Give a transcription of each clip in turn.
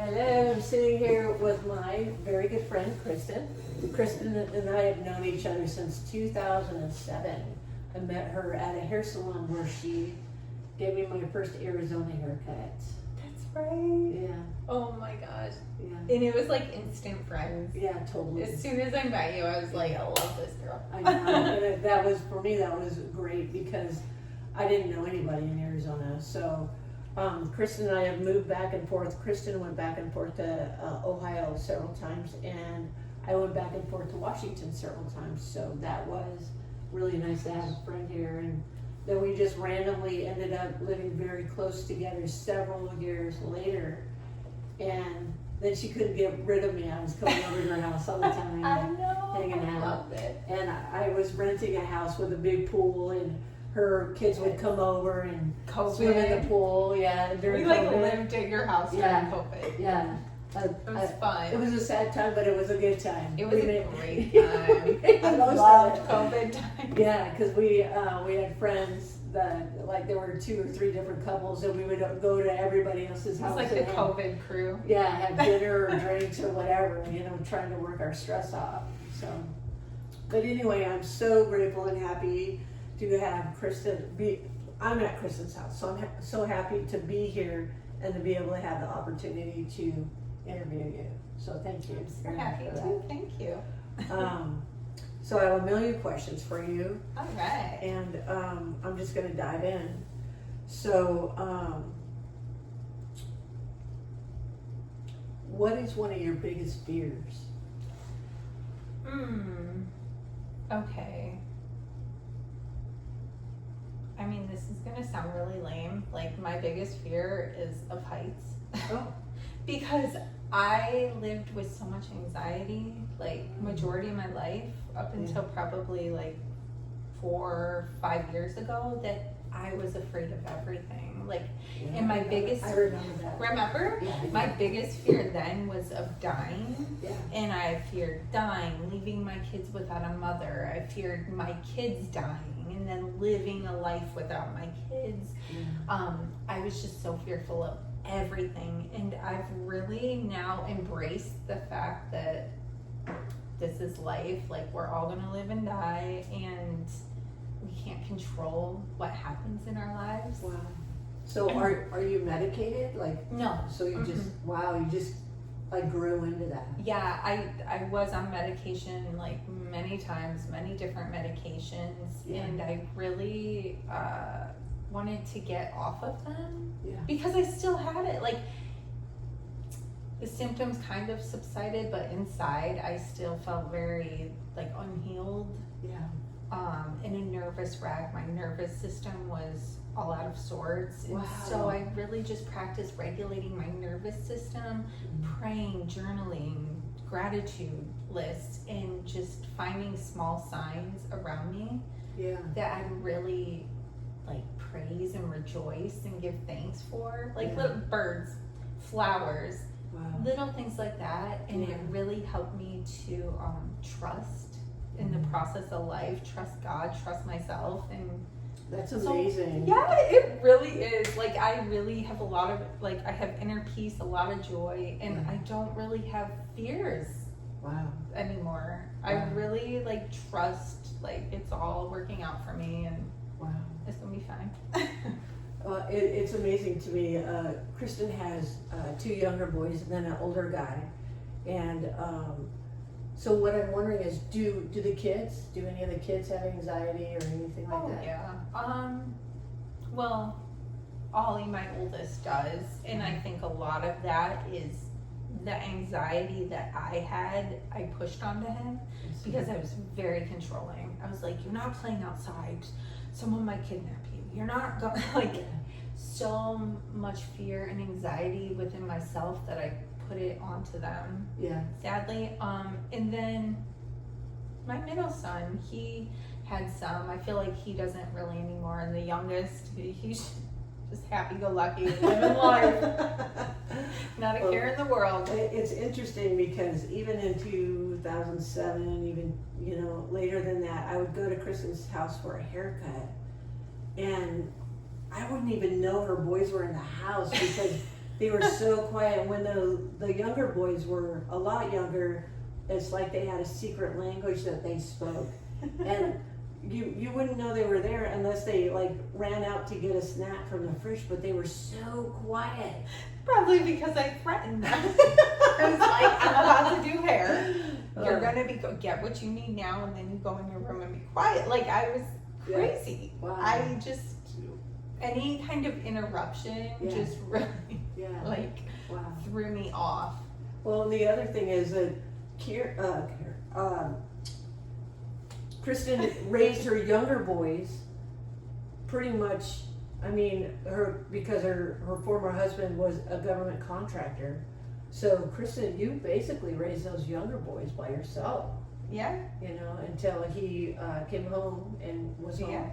Hello, I'm sitting here with my very good friend, Kristin. Kristin and I have known each other since 2007. I met her at a hair salon where she gave me my first Arizona haircut. That's right. Yeah. Oh my gosh. Yeah. And it was like instant friends. Yeah, totally. As soon as I met you, I was like, I love this girl. I know. And that was, for me, that was great because I didn't know anybody in Arizona. So Kristin and I have moved back and forth. Kristin went back and forth to Ohio several times, and I went back and forth to Washington several times. So that was really nice to have a friend here. And then we just randomly ended up living very close together several years later. And then she couldn't get rid of me. I was coming over to her house all the time. I know. Hanging out. I love it. And I was renting a house with a big pool, and her kids would come over and swim in the pool. Yeah, during We like COVID. lived at your house during COVID. Yeah. It was fun. It was a sad time, but it was a good time. It was a great time. I loved COVID time. Yeah, because we had friends that, like, there were 2 or 3 different couples, and we would go to everybody else's It house. was like the COVID crew. Yeah, have dinner or drinks or whatever, trying to work our stress off. So, but anyway, I'm so grateful and happy to have Kristin I'm at Kristin's house, so I'm so happy to be here and to be able to have the opportunity to interview you. So thank you. I'm so happy too. Thank you. So I have a million questions for you. All right. And I'm just going to dive in. So, what is one of your biggest fears? Okay. I mean, this is going to sound really lame. Like, my biggest fear is of heights. Oh. Because I lived with so much anxiety, like, majority of my life, up until probably, like, 4 or 5 years ago, that I was afraid of everything. Like, and my biggest... I remember that. Remember? Yeah. My biggest fear then was of dying. Yeah. And I feared dying, leaving my kids without a mother. I feared my kids dying and then living a life without my kids. Yeah. I was just so fearful of everything. And I've really now embraced the fact that this is life. Like, we're all going to live and die, and we can't control what happens in our lives. Wow. So are you medicated? Like, No. so you just, wow, you just like grew into that. Yeah, I was on medication like many times, many different medications, and I really wanted to get off of them because I still had it. Like, the symptoms kind of subsided, but inside I still felt very like unhealed. In a nervous wreck. My nervous system was all out of sorts. And so I really just practiced regulating my nervous system, praying, journaling, gratitude lists, and just finding small signs around me that I really like praise and rejoice and give thanks for. Like little birds, flowers, little things like that. And it really helped me to trust in the process of life, trust God, trust myself. And that's amazing. So, yeah, it really is. Like, I really have a lot of, like, I have inner peace, a lot of joy, and I don't really have fears anymore. I really, like, trust, like, it's all working out for me, and it's gonna be fine. It's amazing to me. Kristin has 2 younger boys and then an older guy, and so what I'm wondering is, do any of the kids have anxiety or anything like that? Yeah. Well, Ollie, my oldest, does, and I think a lot of that is the anxiety that I had. I pushed onto him because I was very controlling. I was like, "You're not playing outside. Someone might kidnap you. You're not going." Like, so much fear and anxiety within myself that I put it onto them. Sadly. And then my middle son, he had some. I feel like he doesn't really anymore. And the youngest, he's just happy-go-lucky, living life. Not a care in the world. It's interesting because even in 2007, even later than that, I would go to Kristin's house for a haircut, and I wouldn't even know her boys were in the house because They were so quiet. When the younger boys were a lot younger, it's like they had a secret language that they spoke. And you wouldn't know they were there unless they like ran out to get a snack from the fridge, but they were so quiet. Probably because I threatened them. I was like, I'm about to do hair. You're gonna get what you need now, and then you go in your room and be quiet. Like, I was crazy. Wow. I just, any kind of interruption just really threw me off. Well, and the other thing is that Kristin raised her younger boys pretty much. I mean, because her former husband was a government contractor. So Kristin, you basically raised those younger boys by yourself. Yeah. You know, until he came home and was home. Yeah.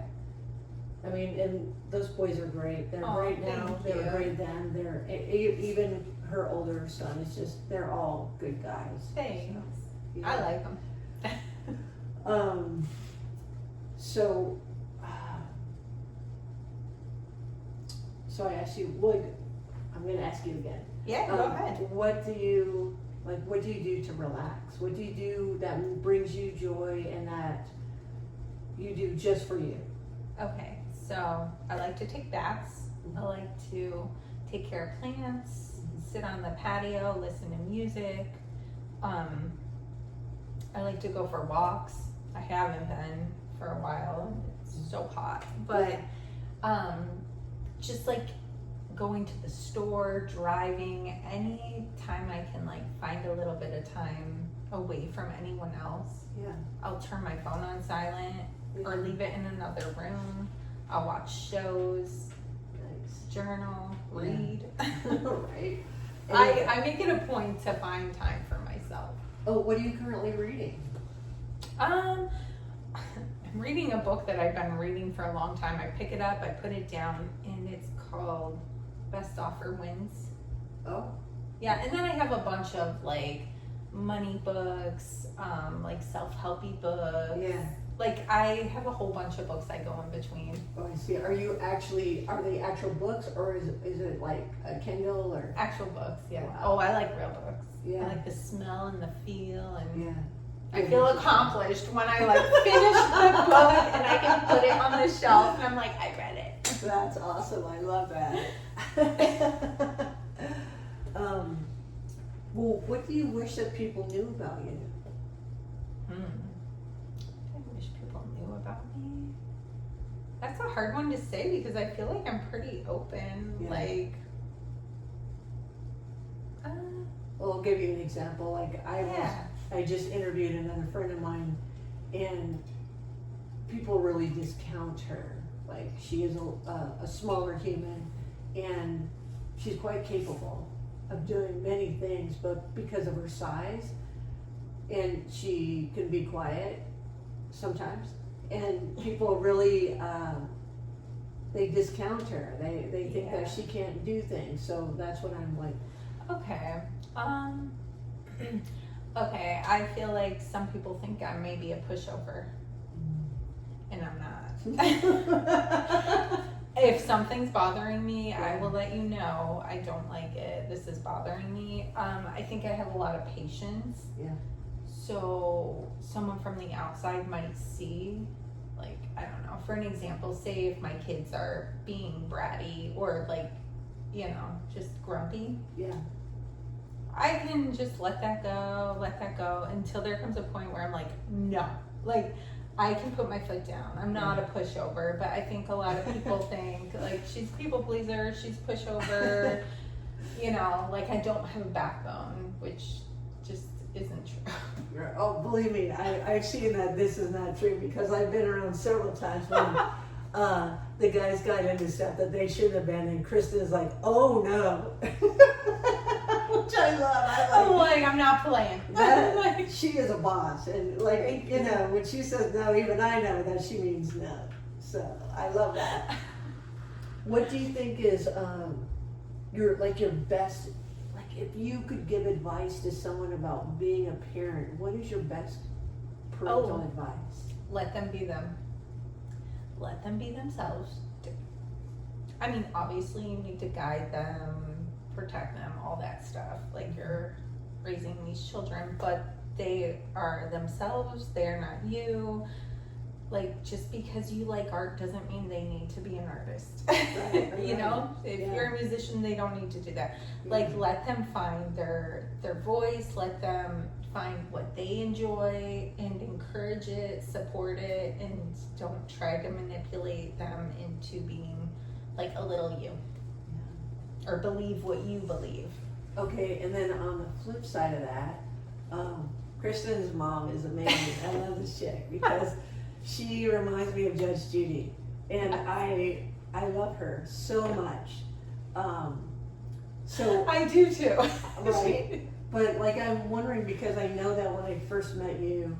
I mean, and those boys are great. They're great now. They were great then. They're even her older son. It's just they're all good guys. Thanks. So, I like them. So I asked you. I'm going to ask you again. Yeah, go ahead. What do you do to relax? What do you do that brings you joy and that you do just for you? Okay, so I like to take baths. I like to take care of plants, sit on the patio, listen to music. I like to go for walks. I haven't been for a while. It's so hot. But just like going to the store, driving, any time I can like find a little bit of time away from anyone else. Yeah. I'll turn my phone on silent or leave it in another room. I'll watch shows, journal, read. Right. I make it a point to find time for myself. Oh, what are you currently reading? I'm reading a book that I've been reading for a long time. I pick it up, I put it down, and it's called Best Offer Wins. Oh. Yeah, and then I have a bunch of like money books, like self-helpy books. Yeah. Like I have a whole bunch of books I go in between. Oh, I see. Are they actual books or is it like a Kindle or? Actual books, yeah. Wow. Oh, I like real books. Yeah. I like the smell and the feel, and Yeah. I feel accomplished when I like finish the book and I can put it on the shelf and I'm like, I read it. That's awesome. I love that. Well, what do you wish that people knew about you? I wish people knew about me. That's a hard one to say because I feel like I'm pretty open. Yeah. Like, Well, I'll give you an example. Like I just interviewed another friend of mine, and people really discount her. Like she is a smaller human, and she's quite capable of doing many things, but because of her size, and she can be quiet sometimes, and people really they discount her. They think that she can't do things. So that's what I'm like. okay. Okay, I feel like some people think I'm maybe a pushover, and I'm not. If something's bothering me, I will let you know. I don't like it. This is bothering me. I think I have a lot of patience. Yeah. So someone from the outside might see, like, I don't know, for an example, say if my kids are being bratty or like, you know, just grumpy. Yeah. I can just let that go until there comes a point where I'm like, no. Like, I can put my foot down. I'm not a pushover, but I think a lot of people think, like, she's people pleaser, she's pushover, you know, like I don't have a backbone, which just isn't true. Oh, believe me, I've seen that this is not true because I've been around several times when the guys got into stuff that they shouldn't have been, and Kristin is like, oh no. Which I love. I'm like, I'm not playing. That, she is a boss, and like, you know, when she says no, even I know that she means no. So I love that. What do you think is your best, like if you could give advice to someone about being a parent, what is your best parental advice? Let them be them. Let them be themselves. I mean, obviously you need to guide them, protect them, all that stuff. Like, you're raising these children, but they are themselves, they're not you. Like, just because you like art doesn't mean they need to be an artist. Right. You know, if you're a musician, they don't need to do that. Like, let them find their voice, let them find what they enjoy and encourage it, support it, and don't try to manipulate them into being like a little you. Or believe what you believe. Okay, and then on the flip side of that, Kristin's mom is amazing. I love this chick because she reminds me of Judge Judy, and I love her so much. So I do too. Right, but like I'm wondering, because I know that when I first met you,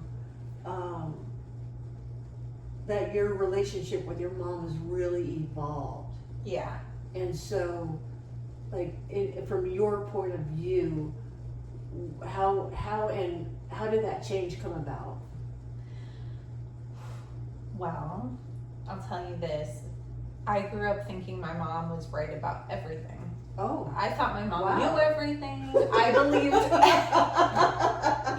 that your relationship with your mom has really evolved. Yeah. And so, like, from your point of view, how did that change come about? Well, I'll tell you this. I grew up thinking my mom was right about everything. Oh. I thought my mom Wow. knew everything. I believed.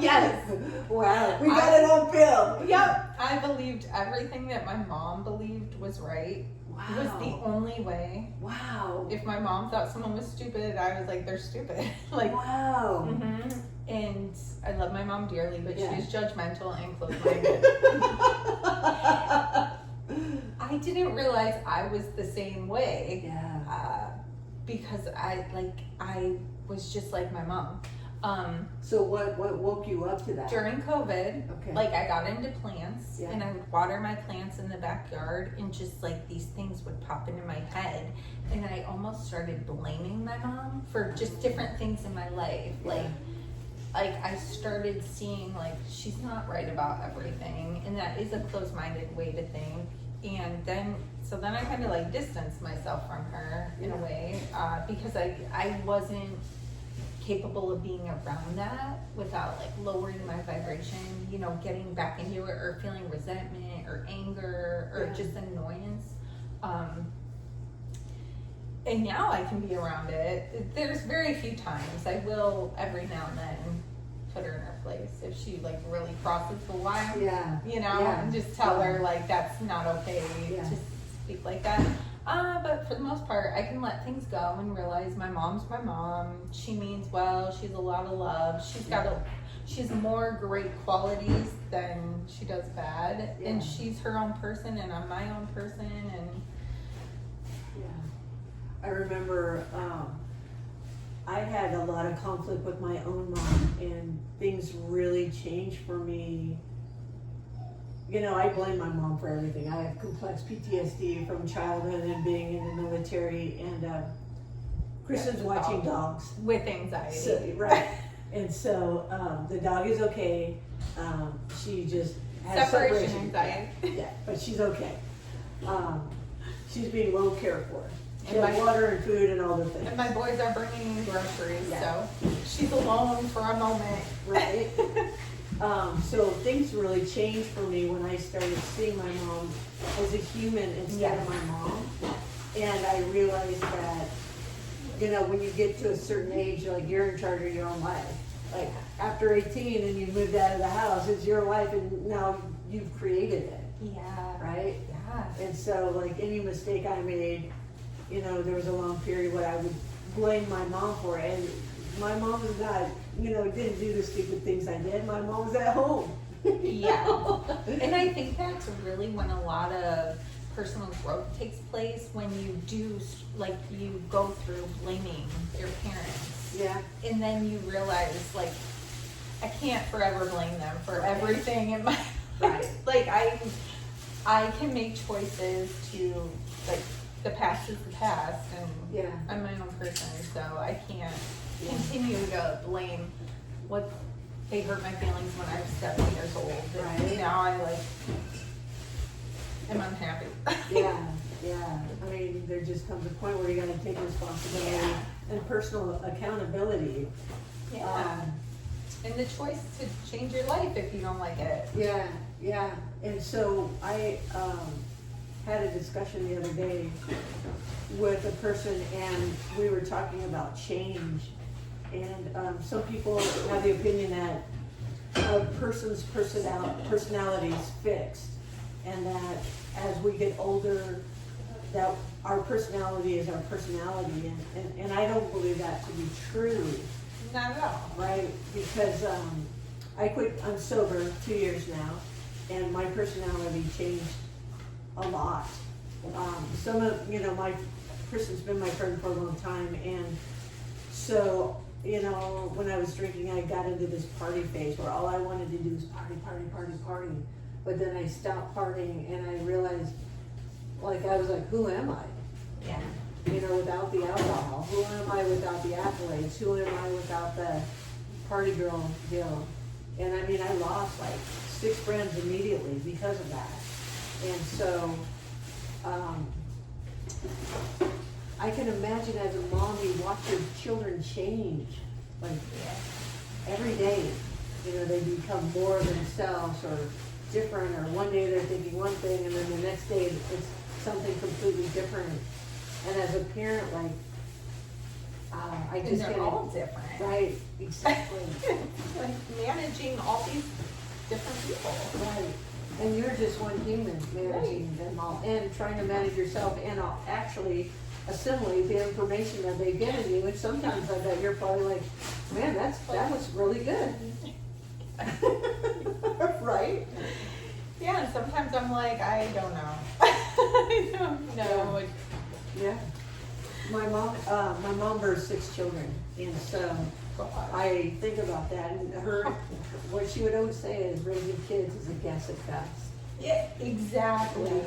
Yes. Wow. We got it on film. Yep. I believed everything that my mom believed was right. Wow. It was the only way. Wow. If my mom thought someone was stupid, I was like, they're stupid. Like, wow. mm-hmm. And I love my mom dearly, but Yeah. she is judgmental and close-minded. I didn't realize I was the same way. Yeah. Because I was just like my mom. So what woke you up to that? During COVID, Okay. like, I got into plants, Yeah. and I would water my plants in the backyard, and just like these things would pop into my head, and I almost started blaming my mom for just different things in my life. Like I started seeing, like, she's not right about everything, and that is a closed-minded way to think. And then I kind of like distanced myself from her in a way, because I wasn't capable of being around that without like lowering my vibration, you know, getting back into it, or feeling resentment or anger or just annoyance. And now I can be around it. There's very few times. I will every now and then put her in her place if she like really crosses the line. Yeah. You know, and just tell her like that's not okay to speak like that. But for the most part, I can let things go and realize my mom's my mom. She means well. She's a lot of love. She's more great qualities than she does bad. Yeah. And she's her own person, and I'm my own person. And I remember I had a lot of conflict with my own mom, and things really changed for me. You know, I blame my mom for everything. I have complex PTSD from childhood and being in the military, and Kristin's watching dogs. with anxiety. So, right. And so the dog is okay. She just has Separation anxiety. Yeah, but she's okay. She's being well cared for. She And has water and food and all the things. And my boys are bringing in groceries, so she's alone for a moment. Right. So things really changed for me when I started seeing my mom as a human instead of my mom. And I realized that, you know, when you get to a certain age, like, you're in charge of your own life. Like, after 18 and you moved out of the house, it's your life, and now you've created it. Yeah. Right? Yeah. And so, like, any mistake I made, you know, there was a long period where I would blame my mom for it. And my mom was not, you know, didn't do the stupid things I did. My mom was at home. Yeah. And I think that's really when a lot of personal growth takes place, when you do, like, you go through blaming your parents. Yeah. And then you realize, like, I can't forever blame them for everything in my life. Like, I can make choices to, like, the past is the past, and I'm my own person, so I can't continue to blame what they hurt my feelings when I was 7 years old. And now I am unhappy. Yeah. I mean, there just comes a point where you got to take responsibility and personal accountability. And the choice to change your life if you don't like it. Yeah. And so I had a discussion the other day with a person, and we were talking about change. And some people have the opinion that a person's personality is fixed, and that as we get older, that our personality is our personality. And I don't believe that to be true. Not at all. Right? Because I'm sober 2 years now, and my personality changed a lot. Some of, Kristen's been my friend for a long time, and so, when I was drinking, I got into this party phase where all I wanted to do was party. But then I stopped partying, and I realized, I was like, who am I? Yeah. Without the alcohol. Who am I without the accolades? Who am I without the party girl deal? And I lost 6 friends immediately because of that. And so, I can imagine as a mom, you watch your children change, every day. They become more of themselves or different, or one day they're thinking one thing, and then the next day it's something completely different. And as a parent, I just they're all different. Right, exactly. Managing all these different people. Right. And you're just one human managing them all, and trying to manage yourself, and actually assimilate the information that they've given you. And sometimes I bet you're probably like, man, that was really good. Right? Yeah, and sometimes I'm like, I don't know. I don't know. Yeah. My mom birthed 6 children, and so I think about that. And what she would always say is, raising kids is a guess at best. Yeah, exactly. Yeah.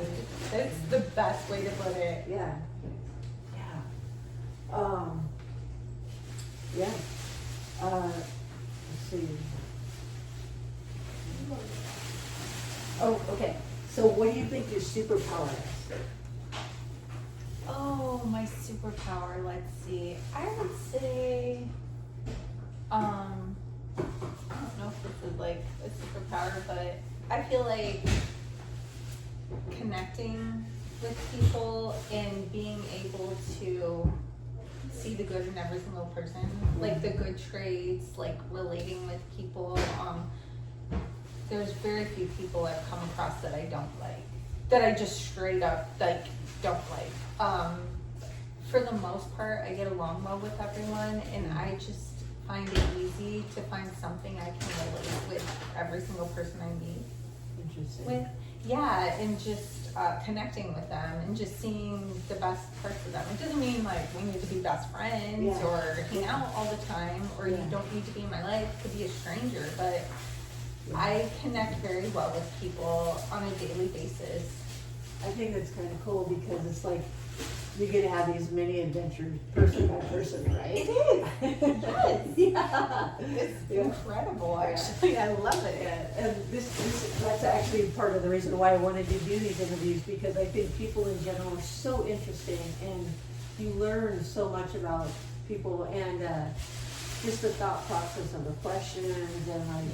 That's the best way to put it. Yeah. Yeah. Let's see. Oh, okay. So what do you think your superpower is? Oh, my superpower, let's see. I would say, I don't know if this is a superpower, but I feel like connecting with people and being able to see the good in every single person, the good traits, relating with people. There's very few people I've come across that I don't like, that I just straight up don't like. For the most part, I get along well with everyone, and I just find it easy to find something I can relate with every single person I meet. Interesting. With, yeah, and just connecting with them and just seeing the best parts of them. It doesn't mean we need to be best friends or hang out all the time, or you don't need to be in my life to be a stranger, but I connect very well with people on a daily basis. I think that's kind of cool, because it's you get to have these mini adventures person by person, right? It is. Yes. Yeah. It's incredible, actually. I love it. Yeah. And that's actually part of the reason why I wanted to do these interviews, because I think people in general are so interesting, and you learn so much about people, and just the thought process of the questions, and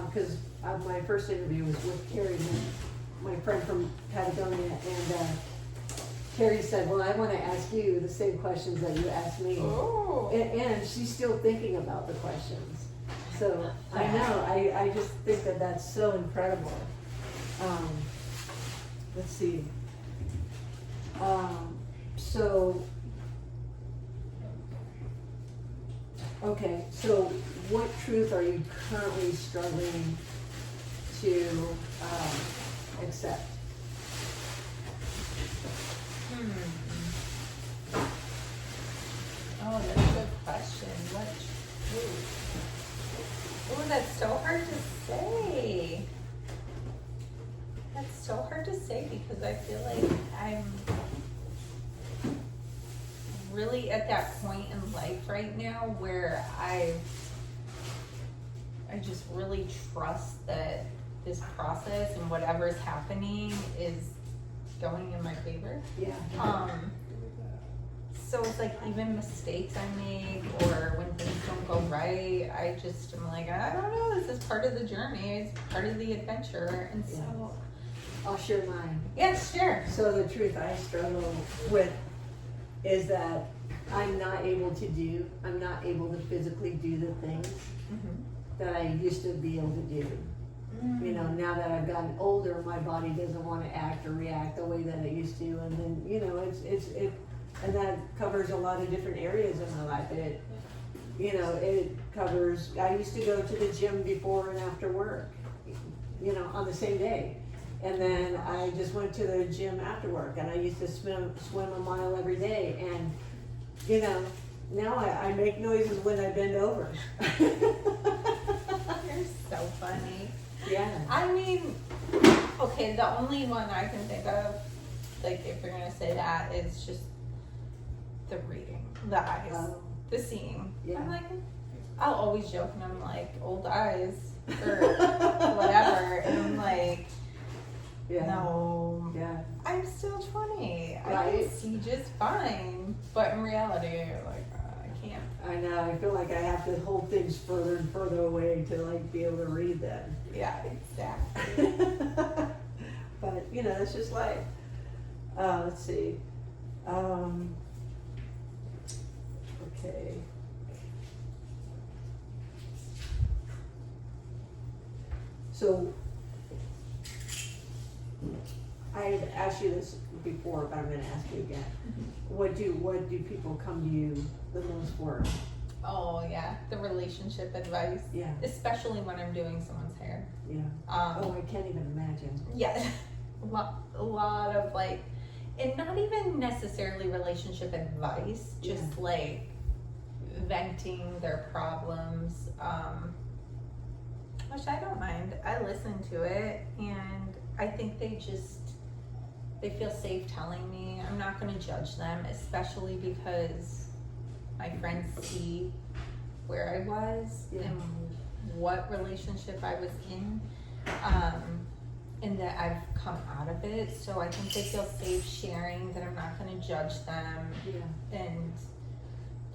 because my first interview was with Carrie, my friend from Patagonia, and Carrie said, well, I want to ask you the same questions that you asked me. Oh. And she's still thinking about the questions. So I know, I just think that that's so incredible. Let's see. Okay, so what truth are you currently struggling to accept? Oh, that's a good question. What truth? Oh, that's so hard to say. That's so hard to say, because I feel like I'm really at that point in life right now where I just really trust that this process and whatever's happening is going in my favor. Yeah. So it's even mistakes I make, or when things don't go right, I just am I don't know, this is part of the journey, it's part of the adventure. And so I'll share mine. Yes, sure. So the truth I struggle with is that I'm not able to physically do the things that I used to be able to do. You know, now that I've gotten older, my body doesn't want to act or react the way that it used to, and then, you know, and that covers a lot of different areas in my life. It covers, I used to go to the gym before and after work, you know, on the same day. And then I just went to the gym after work, and I used to swim a mile every day. And, you know, now I make noises when I bend over. You're so funny. Yeah. I mean, okay, the only one I can think of, like, if you're gonna say that, is just the reading, the eyes, the seeing. Yeah. I'm like, I'll always joke, and I'm like, old eyes, or whatever, and I'm like, no, I'm still 20. Right? I can see just fine, but in reality, like, I can't. I know, I feel like I have to hold things further and further away to, like, be able to read them. Yeah, exactly. But, you know, it's just like, let's see. Okay. So, I had asked you this before, but I'm going to ask you again. What do people come to you the most for? Oh yeah, the relationship advice. Yeah. Especially when I'm doing someone's hair. Yeah. Oh, I can't even imagine. Yeah. A lot of like, and not even necessarily relationship advice, just like venting their problems, which I don't mind. I listen to it, and I think they feel safe telling me. I'm not going to judge them, especially because my friends see where I was and what relationship I was in, and that I've come out of it. So I think they feel safe sharing, that I'm not going to judge them and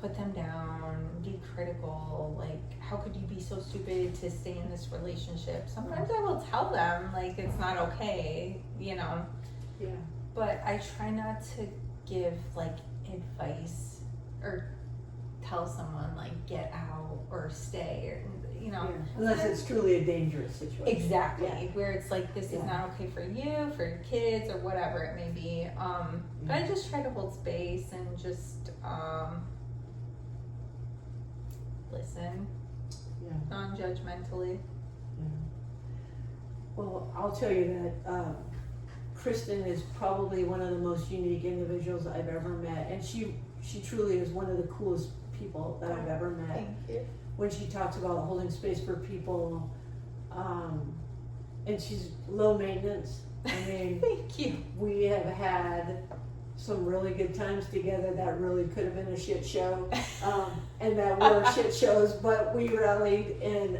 put them down, be critical. Like, how could you be so stupid to stay in this relationship? Sometimes I will tell them, like, it's not okay, you know. Yeah. But I try not to give, like, advice or tell someone, like, get out or stay, or, you know. Yeah. Unless it's truly a dangerous situation. Exactly. Yeah. Where it's like, this is not okay for you, for your kids, or whatever it may be. But I just try to hold space and just listen non-judgmentally. Yeah. Well, I'll tell you that Kristin is probably one of the most unique individuals I've ever met, and she truly is one of the coolest people that I've ever met. Thank you. When she talks about holding space for people, and she's low maintenance. I mean, thank you. We have had some really good times together that really could have been a shit show, and that were shit shows, but we rallied and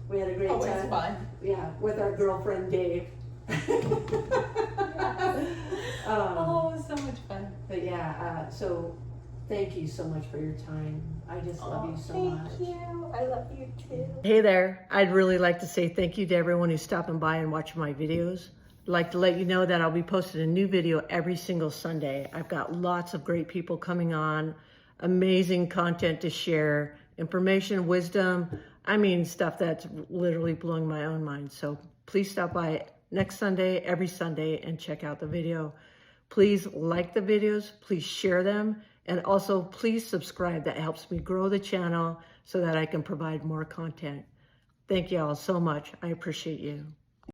we had a great time. Always fun. Yeah, with our girlfriend Dave. So much fun. But yeah, so thank you so much for your time. I just love you so much. Thank you. I love you too. Hey there. I'd really like to say thank you to everyone who's stopping by and watching my videos. I'd like to let you know that I'll be posting a new video every single Sunday. I've got lots of great people coming on, amazing content to share, information, wisdom. I mean, stuff that's literally blowing my own mind. So please stop by next Sunday, every Sunday, and check out the video. Please like the videos, please share them, and also please subscribe. That helps me grow the channel so that I can provide more content. Thank you all so much. I appreciate you.